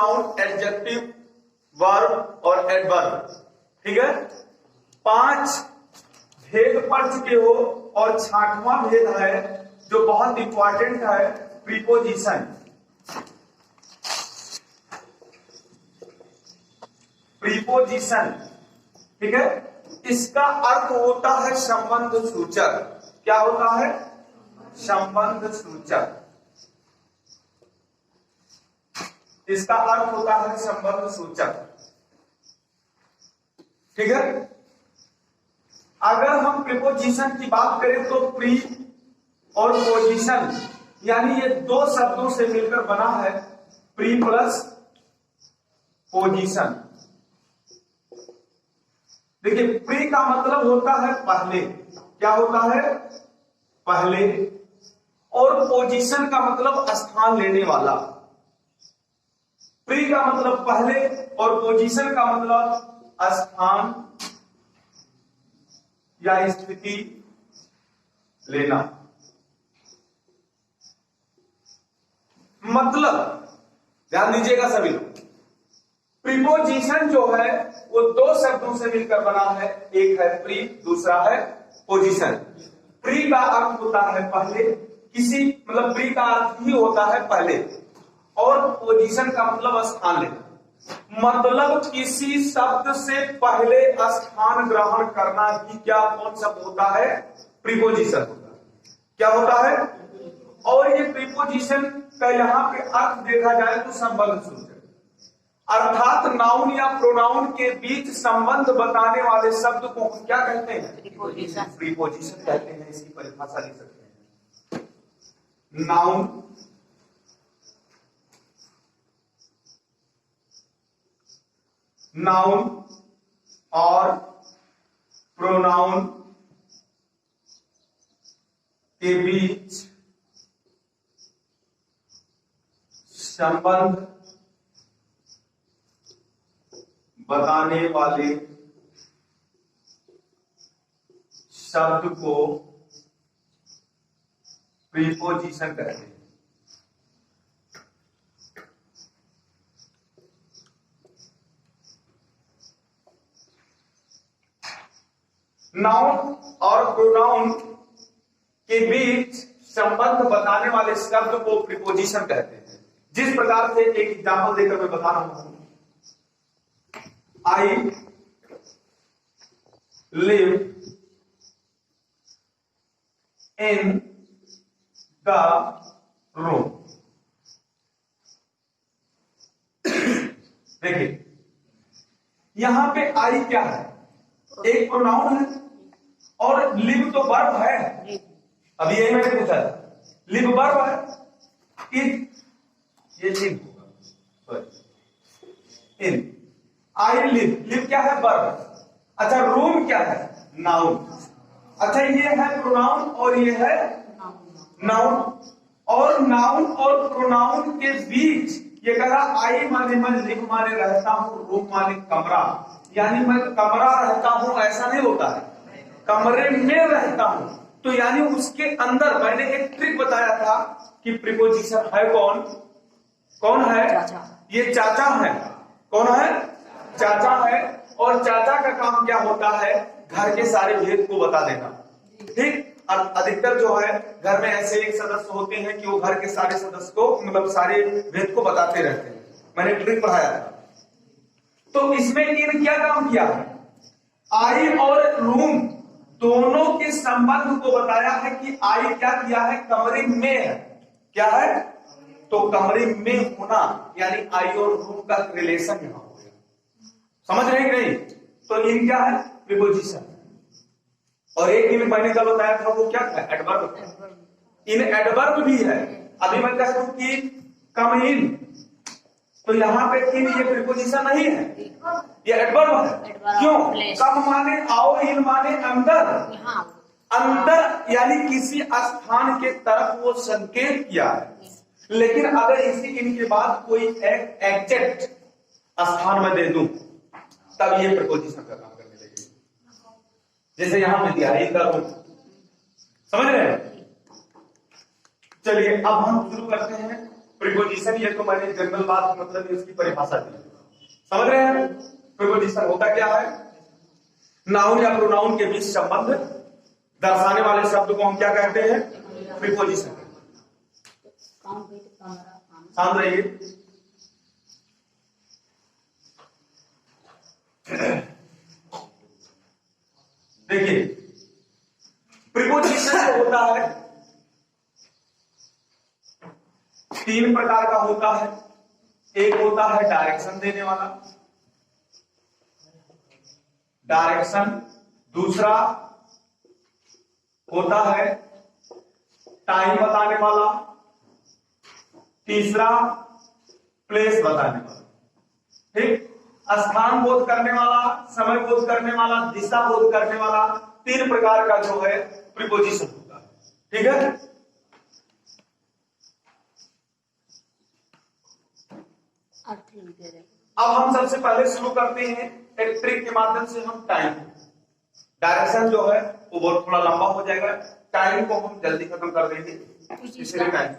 Pronoun, adjective, verb और adverb. ठीक है, 5 भेद पढ़ चुके हो और 6वां भेद है जो बहुत इंपॉर्टेंट है, प्रीपोजिशन। प्रीपोजिशन, ठीक है, इसका अर्थ होता है संबंध सूचक। क्या होता है? संबंध सूचक। इसका अर्थ होता है संबंध सूचक। ठीक है, अगर हम प्रीपोजिशन की बात करें तो प्री और पोजिशन, यानी ये 2 शब्दों से मिलकर बना है प्री प्लस पोजिशन। देखिए, प्री का मतलब होता है पहले। क्या होता है? पहले। और पोजीशन का मतलब स्थान लेने वाला। प्री का मतलब पहले और पोजीशन का मतलब स्थान या स्थिति लेना। मतलब ध्यान दीजिएगा सभी लोग, प्रीपोजिशन जो है वो 2 शब्दों से मिलकर बना है, एक है प्री, दूसरा है पोजीशन। प्री का अर्थ होता है पहले, किसी मतलब प्री का अर्थ ही होता है पहले, और पोजीशन का मतलब स्थान लेना। मतलब किसी शब्द से पहले स्थान ग्रहण करना ही क्या कौन शब्द होता है? प्रीपोजिशन होता है। क्या होता है? और ये प्रीपोजिशन का यहाँ पे अर्थ देखा जाए तो संबंध सूचक, अर्थात नाउन या प्रोनाउन के बीच संबंध बताने वाले शब्द को क्या कहते हैं? प्रीपोजिशन। प्रीपोजिशन कहते हैं। इसकी परिभाषा लिख सकते हैं, नाउन नाउन और प्रोनाउन के बीच संबंध बताने वाले शब्द को प्रीपोजिशन कहते हैं। नाउन और प्रोनाउन के बीच संबंध बताने वाले शब्द को प्रीपोजिशन कहते हैं। जिस प्रकार से, एक एग्जाम्पल देकर मैं बता रहा हूं, I live in the room. देखिए, यहां पे आई क्या है? एक प्रोनाउन है और लिव तो वर्ब है। अभी यही मैंने पूछा था, लिव वर्ब है, इन ये लिव होगा, इन। आई लिव, लिव क्या है? वर्ब। अच्छा, रूम क्या है? नाउन। अच्छा, ये है प्रोनाउन और ये है नाउन। और नाउन और प्रोनाउन के बीच ये कह रहा, आई माने मैं, लिव माने रहता हूं, रूम माने कमरा, यानी मैं कमरा रहता हूं, ऐसा नहीं होता है, कमरे में रहता हूं। तो यानी उसके अंदर मैंने एक ट्रिक बताया था कि प्रीपोजिशन है कौन? कौन है? ये चाचा है। कौन है? चाचा है। और चाचा का काम क्या होता है? घर के सारे भेद को बता देना। ठीक, अधिकतर जो है घर में ऐसे एक सदस्य होते हैं कि वो घर के सारे सदस्य को मतलब सारे भेद को बताते रहते हैं। मैंने ट्रिक पढ़ाया था। तो इसमें इन क्या काम किया है? आई और रूम दोनों के संबंध को बताया है कि आई क्या किया है? कमरे में है। क्या है? तो कमरे में होना, यानी आई और रूम का रिलेशन यहां हो गया। समझ रहे कि नहीं? तो इन क्या है? प्रीपोजिशन। और एक इन मैंने क्या बताया था, वो क्या था? एडवर्ब। इन एडवर्ब भी है। अभी मैं कहता हूं कि कम इन, तो यहाँ पे इन ये प्रीपोजिशन नहीं है, ये एडवर्ब है। क्यों? कम माने आओ, इन माने अंदर। अंदर यानी किसी स्थान के तरफ वो संकेत किया है। लेकिन अगर इसी इनके बाद कोई एक एग्जैक्ट स्थान में दे दूं, तब ये प्रीपोजिशन का काम करने लगेगी। जैसे यहां पे दिया करूं, समझ रहे हैं? चलिए अब हम शुरू करते हैं प्रीपोजिशन, ये तो मैंने जनरल बात मतलब इसकी परिभाषा दी, समझ रहे हैं। प्रीपोजिशन होता क्या है? नाउन या प्रोनाउन के बीच संबंध दर्शाने वाले शब्द को हम क्या कहते हैं? प्रीपोजिशन। शांत रहिए। देखिए, प्रीपोजिशन जो होता है तीन प्रकार का होता है। एक होता है डायरेक्शन देने वाला, डायरेक्शन। दूसरा होता है टाइम बताने वाला। तीसरा प्लेस बताने वाला। ठीक, स्थान बोध करने वाला, समय बोध करने वाला, दिशा बोध करने वाला, तीन प्रकार का जो है प्रीपोजिशन होता है। ठीक है, अब हम सबसे पहले शुरू करते हैं एक ट्रिक के माध्यम से। हम टाइम, डायरेक्शन जो है वो बहुत थोड़ा लंबा हो जाएगा, टाइम को हम जल्दी खत्म कर देंगे, इसलिए टाइम।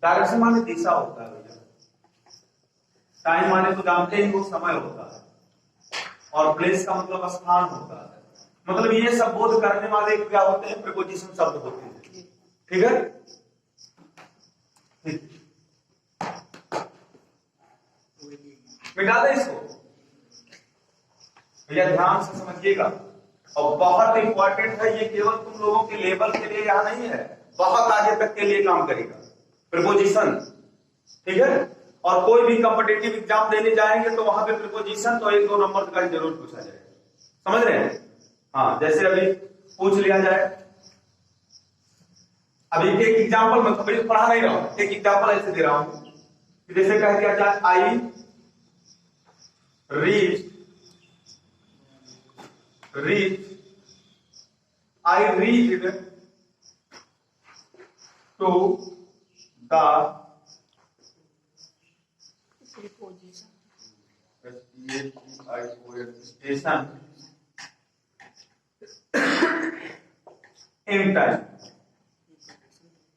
डायरेक्शन माने दिशा होता है भैया, टाइम माने तो जानते ही वो समय होता है, और प्लेस का मतलब स्थान होता है। मतलब ये सब बोध करने वाले क्या होते हैं? प्रीपोजिशन शब्द होते हैं। ठीक है, मिटा दे इसको भैया, ध्यान से समझिएगा। और बहुत इंपॉर्टेंट है ये, केवल तुम लोगों के लेवल के लिए यहां नहीं है, बहुत आगे तक के लिए काम करेगा प्रीपोजिशन। ठीक है, और कोई भी कॉम्पिटिटिव एग्जाम देने जाएंगे तो वहां पे प्रीपोजिशन तो 1-2 नंबर का जरूर पूछा जाएगा, समझ रहे हैं। हाँ, जैसे अभी पूछ लिया जाए, अभी एक एग्जाम्पल मैं कभी पढ़ा नहीं रहा हूं, एक एग्जाम्पल ऐसे दे रहा हूं, जैसे कह दिया जाए I reach to the station in time.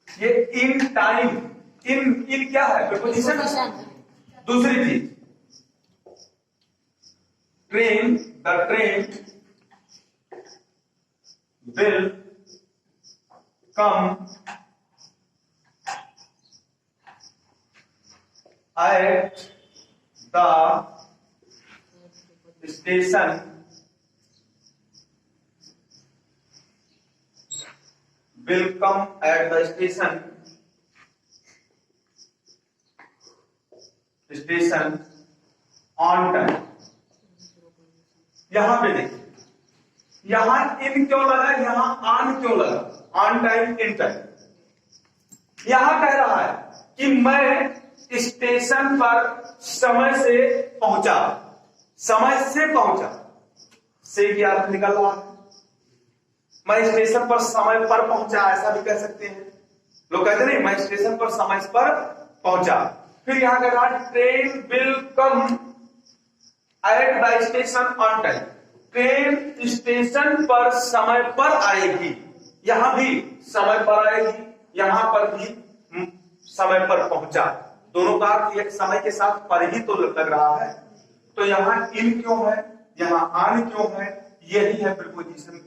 ये इन टाइम, इन क्या है? प्रीपोजिशन। दूसरी चीज, train, the train will come at the station on time। यहां पे देखिए, यहां इन क्यों लगा, यहां ऑन क्यों लगा? On time, in time. यहां कह रहा है कि मैं स्टेशन पर समय से पहुंचा, समय से पहुंचा से क्या अर्थ निकल रहा है? मैं स्टेशन पर समय पर पहुंचा, ऐसा भी कह सकते हैं लोग, कहते नहीं मैं स्टेशन पर समय पर पहुंचा। फिर यहां कह रहा है train will come at the station on time, train station पर समय पर आएगी। यहां भी समय पर आएगी, यहां पर भी समय पर पहुंचा, दोनों का अर्थ एक समय के साथ पर ही तो लग रहा है। तो यहां इन क्यों है, यहां आन क्यों है? यही है प्रीपोजिशन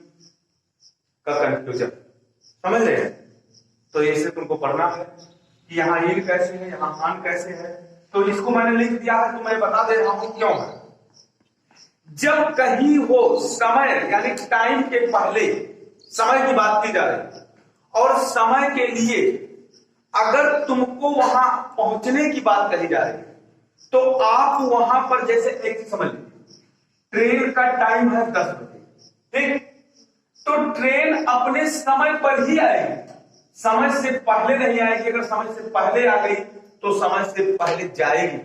का कंफ्यूजन, समझ रहे हैं। तो इसे तुमको पढ़ना है कि यहां इन कैसे है, यहां आन कैसे है। तो इसको मैंने लिख दिया है, तो मैं बता दे रहा हूं क्यों है। जब कहीं हो समय यानी टाइम के पहले समय की बात की जा रही है, और समय के लिए अगर तुमको वहां पहुंचने की बात कही जा रही है, तो आप वहां पर, जैसे एक समझ लीजिए ट्रेन का टाइम है 10 बजे, ठीक, तो ट्रेन अपने समय पर ही आएगी, समय से पहले नहीं आएगी। अगर समय से पहले आ गई तो समय से पहले जाएगी,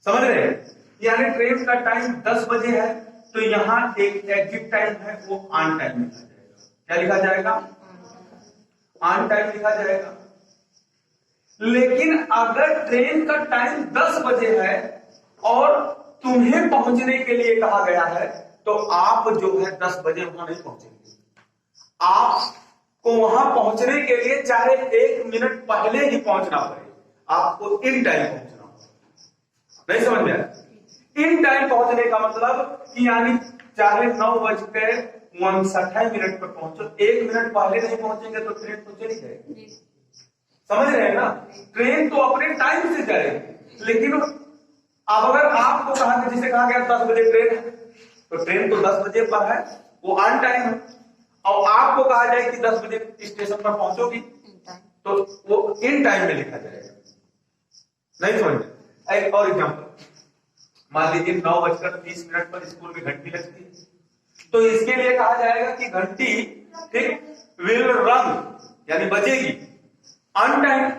समझ रहे हैं। यानी ट्रेन का टाइम 10 बजे है, तो यहां एक एग्जिट टाइम है, वो ऑन टाइम लिखा जाएगा। क्या लिखा जाएगा? ऑन टाइम लिखा जाएगा। लेकिन अगर ट्रेन का टाइम 10 बजे है और तुम्हें पहुंचने के लिए कहा गया है, तो आप जो है 10 बजे वहां नहीं पहुंचेंगे। आपको वहां पहुंचने के लिए चाहे 1 मिनट पहले ही पहुंचना पड़े, आपको इन टाइम पहुंचना होगा। नहीं समझ में आया? इन टाइम पहुंचने का मतलब कि यानी चाहे 9:59 पर पहुंचो, 1 मिनट पहले नहीं पहुंचेंगे तो ट्रेन तो चली जाएगी। समझ रहे हैं ना? ट्रेन तो अपने टाइम से जाएगी, लेकिन अब अगर आपको कहा कि जिसे कहा गया 10 बजे ट्रेन है, तो ट्रेन तो 10 बजे पर है, वो ऑन टाइम है। और आपको कहा जाए कि 10 बजे स्टेशन पर पहुंचोगी, तो वो इन टाइम में लिखा जाएगा। नहीं समझ? एक और एग्जांपल, मान लीजिए 9:30 पर स्कूल में घंटी लगती है, तो इसके लिए कहा जाएगा कि घंटी ठीक विल रंग यानी बजेगी ऑन टाइम,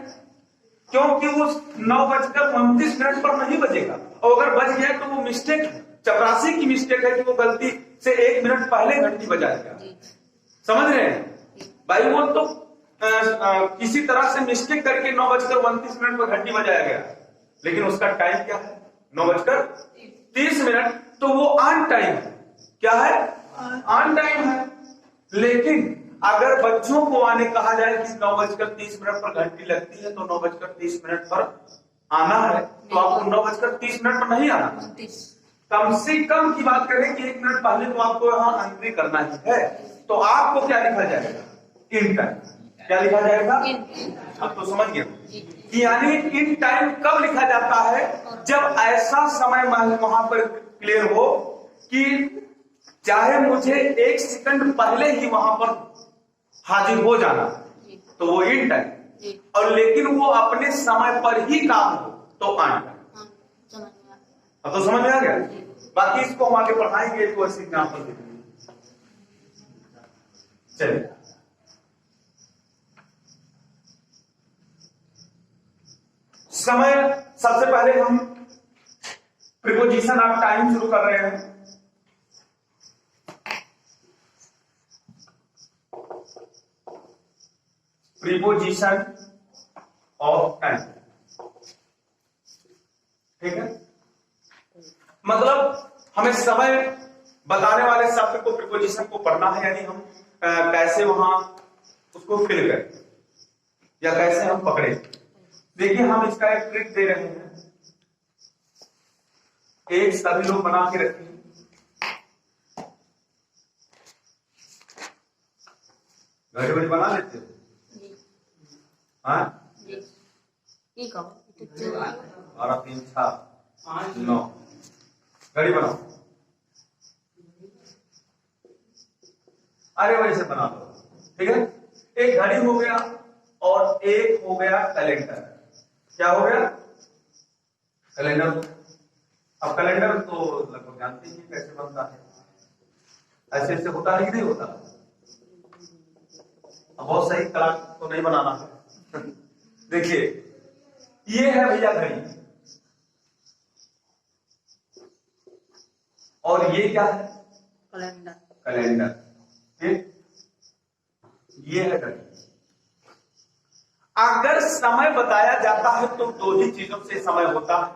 क्योंकि वो 9:29 पर नहीं बजेगा। और अगर बज गया तो वो मिस्टेक है, चपरासी की मिस्टेक है कि वो गलती से 1 मिनट पहले घंटी बजा दिया। समझ रहे हैं भाई? वो तो किसी तरह से मिस्टेक करके 9:29 पर घंटी बजाया गया, लेकिन उसका टाइम क्या है? 9:30। तो वो ऑन टाइम है। क्या है? ऑन टाइम है। लेकिन अगर बच्चों को आने कहा जाए कि 9:30 पर घंटी लगती है, तो 9:30 पर आना है, तो आपको 9:30 पर नहीं आना। कम से कम की बात करें कि 1 मिनट पहले तो आपको यहाँ एंट्री करना ही है, तो आपको क्या लिखा जाएगा? In time. क्या लिखा जाएगा? अब तो समझ गए कि यानी इन टाइम कब लिखा जाता है? जब ऐसा समय वहां पर क्लियर हो कि चाहे मुझे 1 सेकंड पहले ही वहां पर हाजिर हो जाना, तो वो इन टाइम। और लेकिन वो अपने समय पर ही काम हो, तो ऑन टाइम। अब तो समझ में आ गया? बाकी इसको हम आगे पढ़ाएंगे, तो ऐसे एग्जाम्पल देखेंगे। चलिए, समय, सबसे पहले हम प्रीपोजिशन ऑफ टाइम शुरू कर रहे हैं। प्रीपोजिशन ऑफ टाइम, ठीक है? मतलब हमें समय बताने वाले शब्द को, प्रीपोजिशन को पढ़ना है, यानी हम कैसे वहां उसको फिल करें या कैसे हम पकड़े। देखिए, हम इसका एक ट्रिक दे रहे हैं, एक सभी लोग बना के रखिए। घड़ी बड़ी बना लेते हो? हाँ, 12, 3, 6, 9 घड़ी बनाओ। अरे वैसे बना दो, ठीक है? एक घड़ी हो गया और एक हो गया कैलेंडर। क्या हो गया? कैलेंडर। अब कैलेंडर तो लगभग जानते ही कैसे बनता है। ऐसे ऐसे होता है कि नहीं होता? अब बहुत सही कला तो नहीं बनाना है। देखिए, ये है भैया घड़ी, और ये क्या है? कैलेंडर। कैलेंडर, ठीक? ये है घड़ी। अगर समय बताया जाता है तो 2 ही चीजों से समय होता है,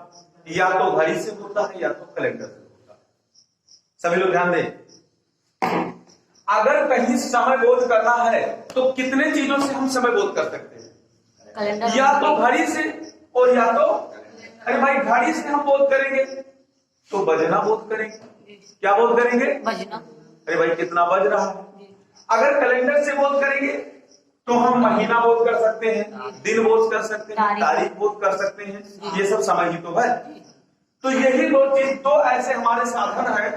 या तो घड़ी से होता है या तो कैलेंडर से होता है। सभी लोग ध्यान दें, अगर कहीं समय बोध करना है तो कितने चीजों से हम समय बोध कर सकते हैं? कैलेंडर, या तो घड़ी से और या तो, अरे भाई घड़ी से हम बोध करेंगे तो बजना बोध करेंगे। क्या बोध करेंगे? बजना। अरे भाई कितना बज रहा है। अगर कैलेंडर से बोध करेंगे तो हम महीना बोध कर सकते हैं, दिन बोध कर सकते हैं, तारीख बोध कर सकते हैं। ये सब समय ही तो है। तो यही 2 चीज, 2 ऐसे हमारे साधन है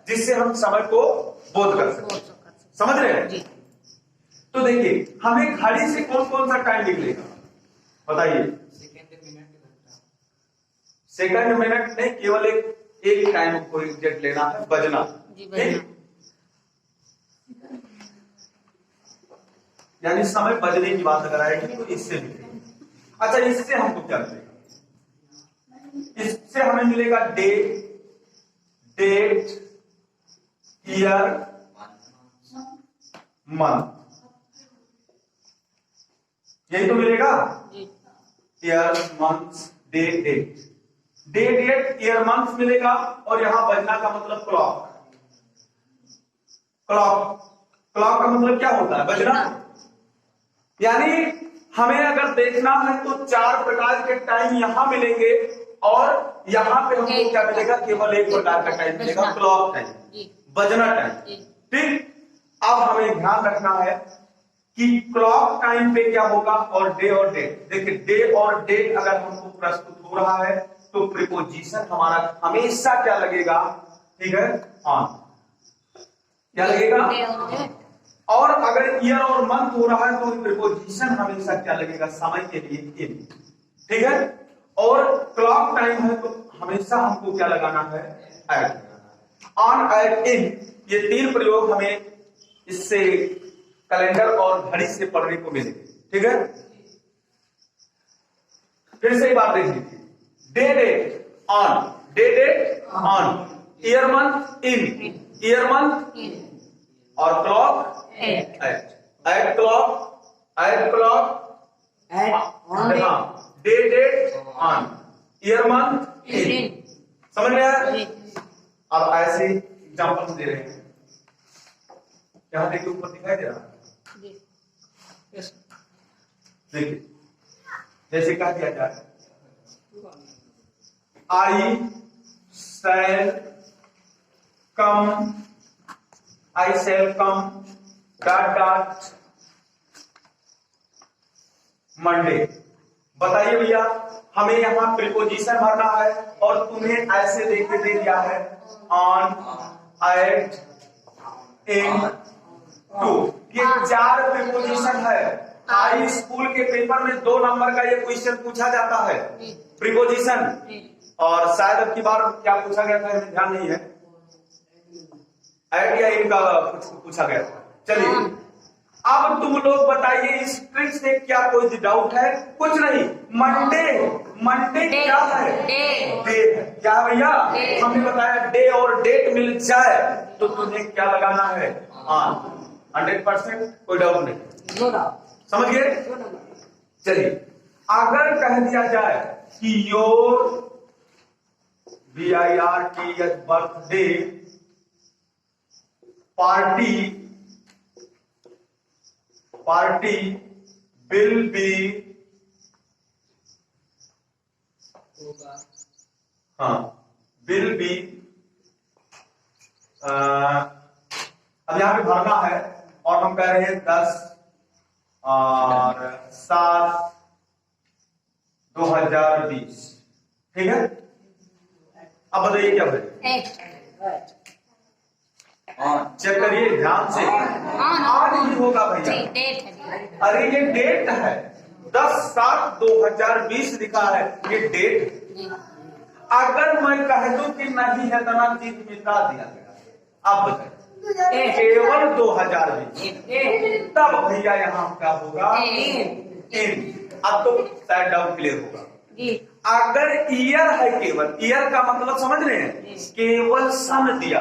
जिससे हम समय को बोध कर सकते हैं। समझ रहे हैं? तो देखिए, हमें घड़ी से कौन कौन सा टाइम निकलेगा बताइए? सेकंड मिनट नहीं, केवल एक टाइम को एग्जैक्ट लेना है, बजना। यानी समय बजने की बात अगर आएगी तो इससे मिलेगा। अच्छा, इससे हमको क्या मिलेगा? इससे हमें मिलेगा डे, डेट, ईयर, मंथ। यही तो मिलेगा, year, month, day, date. Day, date, year, month मिलेगा। और यहां बजना का मतलब क्लॉक। क्लॉक, क्लॉक का मतलब क्या होता है? बजना। यानी हमें अगर देखना है तो 4 प्रकार के टाइम यहाँ मिलेंगे और यहाँ पे हमको क्या मिलेगा, केवल एक प्रकार का टाइम मिलेगा, क्लॉक टाइम, बजना टाइम। ठीक, अब हमें ध्यान रखना है कि क्लॉक टाइम पे क्या होगा और डेट। देखिए डे और डेट अगर हमको प्रस्तुत हो रहा है तो प्रीपोजिशन हमारा हमेशा क्या लगेगा, ठीक है, ऑन, क्या लगेगा, और अगर ईयर और मंथ हो रहा है तो प्रीपोजिशन हमेशा क्या लगेगा, समय के लिए इन, ठीक है। और क्लॉक टाइम है तो हमेशा हमको क्या लगाना है, एट, ऑन, एट, इन। ये 3 प्रयोग हमें इससे कैलेंडर और घड़ी से पढ़ने को मिलेंगे, ठीक है। फिर से एक बात देख लीजिए, day date on, day date on, year month in, year month in, और clock at, at clock, at clock, day date on, year month in. समझ में आया? अब ऐसे एग्जाम्पल दे रहे हैं, यहां देखिए ऊपर दिखाई दे रहा है, देखिए जैसे कहा दिया जाए, आई शैल कम, आई शैल कम डॉट डॉट मंडे। बताइए भैया, हमें यहाँ प्रीपोजिशन भरना है और तुम्हें ऐसे देखे दे दिया है, ऑन, एट, इन, टू। ये 4 प्रीपोजिशन है। हाई स्कूल के पेपर में 2 नंबर का ये क्वेश्चन पूछा जाता है, प्रीपोजिशन, और शायद अब की बार क्या पूछा गया था ध्यान नहीं है, एट या इन का कुछ पूछा गया था। चलिए अब तुम लोग बताइए, इस ट्रिक से क्या कोई डाउट है? कुछ नहीं। मंडे, मंडे क्या है? डे है। क्या है भैया? हमने बताया डे और डेट मिल जाए तो तुम्हें क्या लगाना है, ऑन, 100%, कोई डाउट नहीं, समझ गए? चलिए अगर कह दिया जाए कि your BIRTH birthday party will be, हाँ, विल बी, अब यहां पे भरना है और हम कह रहे हैं 10 और 7 2020, ठीक है। अब बताइए क्या भरे, चेक करिए ध्यान से, आज ही होगा भैया। अरे ये डेट है, 10/7/2020 लिखा है, ये डेट। अगर मैं कह दूं कि नहीं है तना चीज मिटा दिया गया, अब बताइए केवल 2020, तब भैया यहाँ क्या होगा, इन। अब तो शायद डाउट क्लियर होगा। अगर ईयर है, केवल ईयर का मतलब समझ रहे हैं, केवल सन दिया,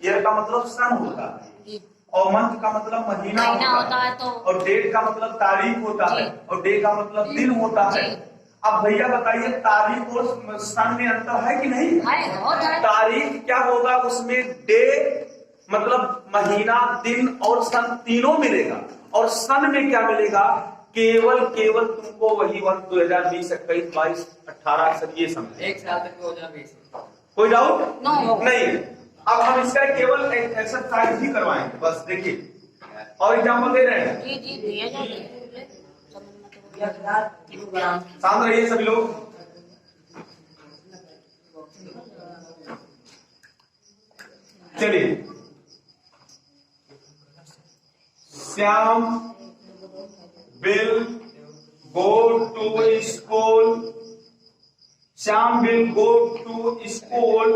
ईयर का मतलब सन होता है, और मंथ का मतलब महीना होता है, तो और डेट का मतलब तारीख होता है, और डे का मतलब दिन होता है। अब भैया बताइए तारीख और सन में अंतर है कि नहीं? तारीख क्या होगा, उसमें डे मतलब महीना, दिन और सन तीनों मिलेगा, और सन में क्या मिलेगा, केवल तुमको वही 2020, 21, 22, 18 सब ये समझ, एक साल तक 2020, कोई डाउट नहीं। अब हम इसका केवल एक्सरसाइज ही करवाएंगे, बस देखिए और एग्जाम्पल दे रहे हैं। शांत रहिए सभी लोग। चलिए, Shyam will go to school, Shyam will go to school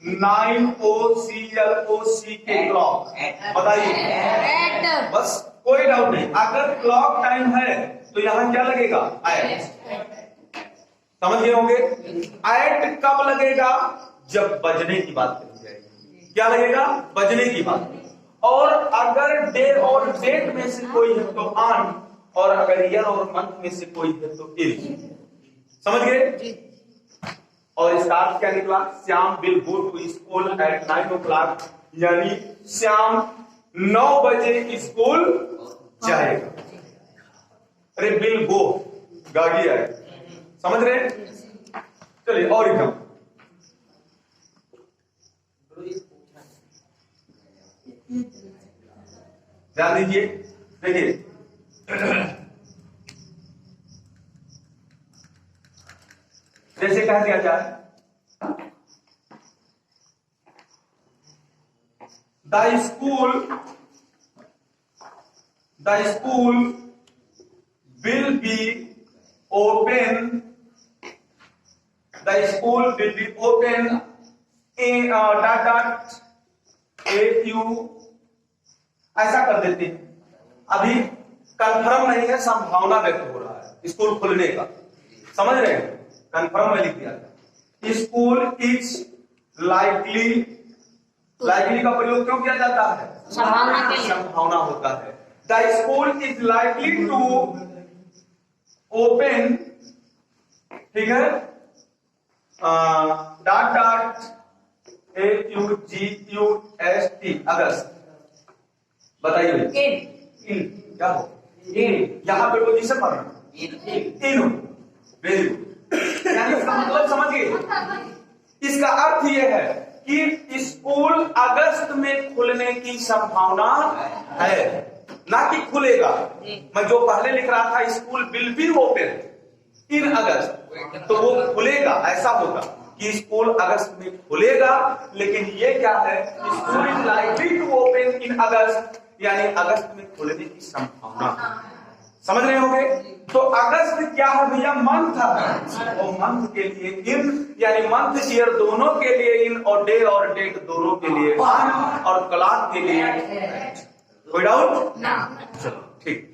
9:00 के क्लॉक। बताइए, बस कोई डाउट नहीं। अगर क्लॉक टाइम है तो यहाँ क्या लगेगा, एट। समझ गए होंगे? एट कब लगेगा, जब बजने की बात करी जाएगी। क्या लगेगा, बजने की बात। और अगर डे और डेट में से कोई है तो ऑन, और अगर ईयर और मंथ में से कोई है तो इन। समझ गए? और इसका अर्थ क्या निकला, Shyam will go to school at 9 o'clock, यानी श्याम 9 बजे स्कूल जाएगा। अरे विल गो, गाड़ी आए, समझ रहे? चलिए और एग्जाम्पल ध्यान दीजिए। देखिए जैसे कह दिया जाए the school will be open. The school will be open in AU, ऐसा कर देते हैं। अभी कंफर्म नहीं है, संभावना व्यक्त हो रहा है स्कूल खुलने का, समझ रहे हैं? कंफर्म में लिख दिया। स्कूल इज लाइकली, लाइकली का प्रयोग क्यों किया जाता है? संभावना के लिए, संभावना होता है। The school is likely to open, ठीक है, AUGUST, अगस्त। बताइए इन क्या हो? यहाँ पे पोजीशन पर इन, वेरी गुड। यानी इसका मतलब समझिए, इसका अर्थ यह है कि स्कूल अगस्त में खुलने की संभावना है, ना कि खुलेगा। मैं जो पहले लिख रहा था school will be open in August, तो वो खुलेगा, ऐसा होगा कि स्कूल अगस्त में खुलेगा। लेकिन ये क्या है? School is likely to open in August, यानी अगस्त में खुलने की संभावना। समझ रहे होंगे? तो अगस्त क्या है भैया? मंथ है। और मंथ के लिए इन, यानी मंथ ईयर दोनों के लिए इन, और डे और डेट दोनों के लिए वन, और क्लॉक के लिए। कोई डाउट? चलो ठीक।